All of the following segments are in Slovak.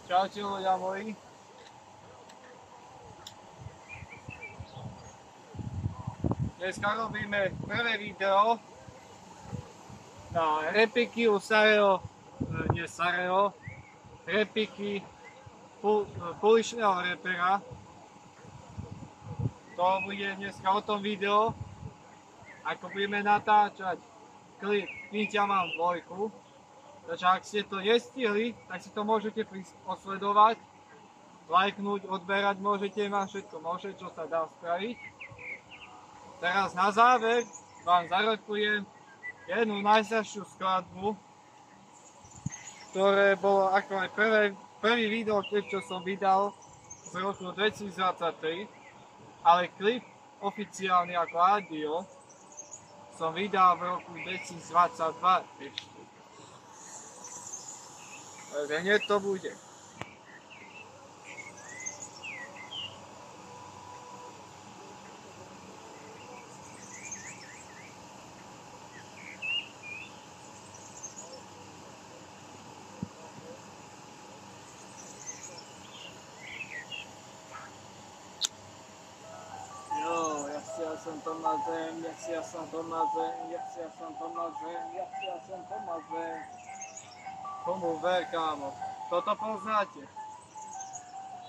Čaute ľudia moji. Dneska robíme prvé video na repiky u starého, nie starého, repiky pouličného repera. To bude dneska o tom video, ako budeme natáčať klip Pinťa mám dvojku. Takže ak ste to nestihli, tak si to môžete osledovať, lajknúť, odberať, môžete, mám všetko môže, čo sa dá spraviť. Teraz na záver vám zarokujem jednu najstaršiu skladbu, ktoré bolo ako aj prvý videoklip, čo som vydal z roku 2023, ale klip oficiálny ako audio som vydal v roku 2022 ešte. Takže hneď to bude. Ja som to na zem, ja som to na zem, ja som to na zem, ja som to na zem. Komu ver, kámo, toto poznáte.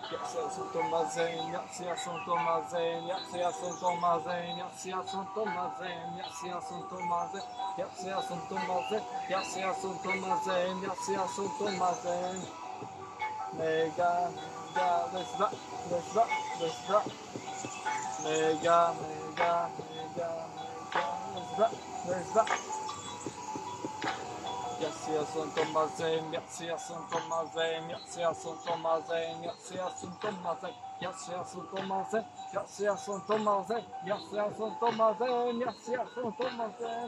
Ja som to na zem, ja som to na zem, ja som to na zem, ja som to na zem, ja som to na zem, ja som to na zem, ja som to na zem, ja som to na zem. Mega, let's rock, let's rock, let's rock. Mega, mega, mega, mega, let's rock, let's rock. Ja som to na zem, ja som to na zem, ja som to na zem, ja som to na zem, ja som to na zem, ja som to na zem, ja som to na zem, ja som to na zem.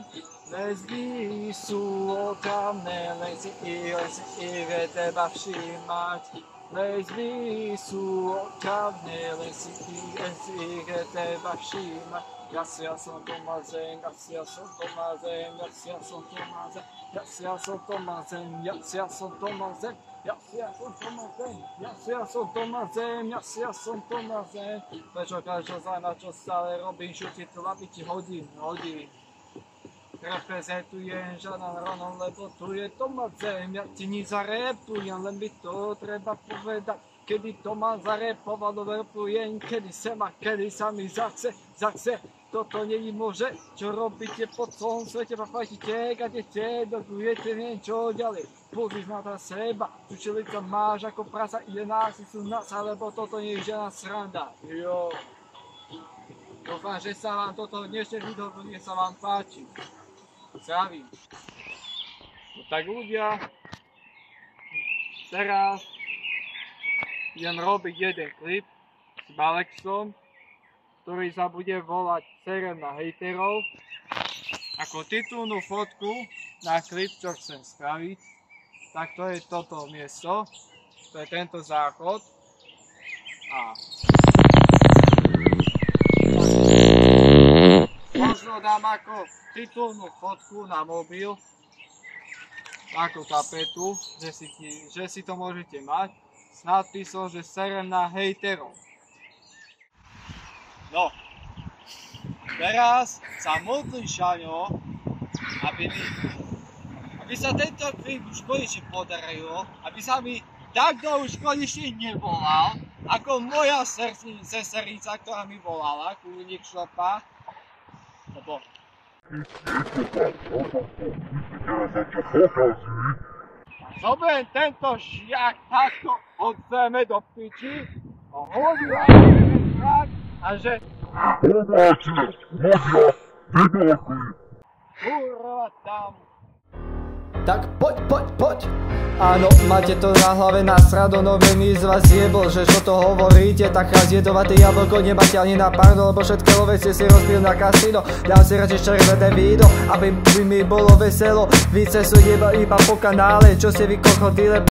Lesby sú otravné, len si ide treba všímať. Lesby sú otravné, len si ide treba všímať. Ja som to na zem, ja som to na zem, ja som to na zem, ja som to na zem, ja som to na zem, ja som to na zem, ja som to na zem, ja som to na zem. Prečo každého zaujíma, čo stále robím, šuti to labiti hodín. Reprezentujem žiaden Ronon, lebo tu je to na zem, ja ti nič zarepujem, len by to treba povedať. Kedy to mám zarepovať, repujem, kedy sa mi zachce. Toto není môže, čo robíte po celom svete, papajte, gadete, dokujete, neviem čo ďalej. Pozri na seba, tu čelica máš ako prasa, ide násicu nás, lebo toto nie je žiadna sranda. Jo. Dúfam, že sa vám toto dnešné video sa vám páči. Zdravím. No tak ľudia, teraz idem robiť jeden klip s Balexom, ktorý sa bude volať Serem na hejterov. Ako titulnú fotku na klip, čo chcem spraviť, tak to je toto miesto, to je tento záchod. A možno dám ako titulnú fotku na mobil, ako tapetu, že si to môžete mať, s nadpisom, že Serem na hejterov. No, teraz sa modlím, Šaňo, aby sa tento klip už konečne podarilo, aby sa mi takto už konečne nevolal, ako moja sesterica, ktorá mi volala, kúnik šlopa. Lebo... Zoberiem tento šiak takto od zeme do piči a hodím a že... Kurva tam. Tak poď. Áno, máte to na hlave nasrado, no veľmi z vás jebol, že čo to hovoríte, taká zjedovaté jablko nemáte ani na pardon, lebo všetké ovece si rozpil na kasino. Dám si radšej červené víno, aby mi bolo veselo, více sú iba po kanále, čo si vy kochodile.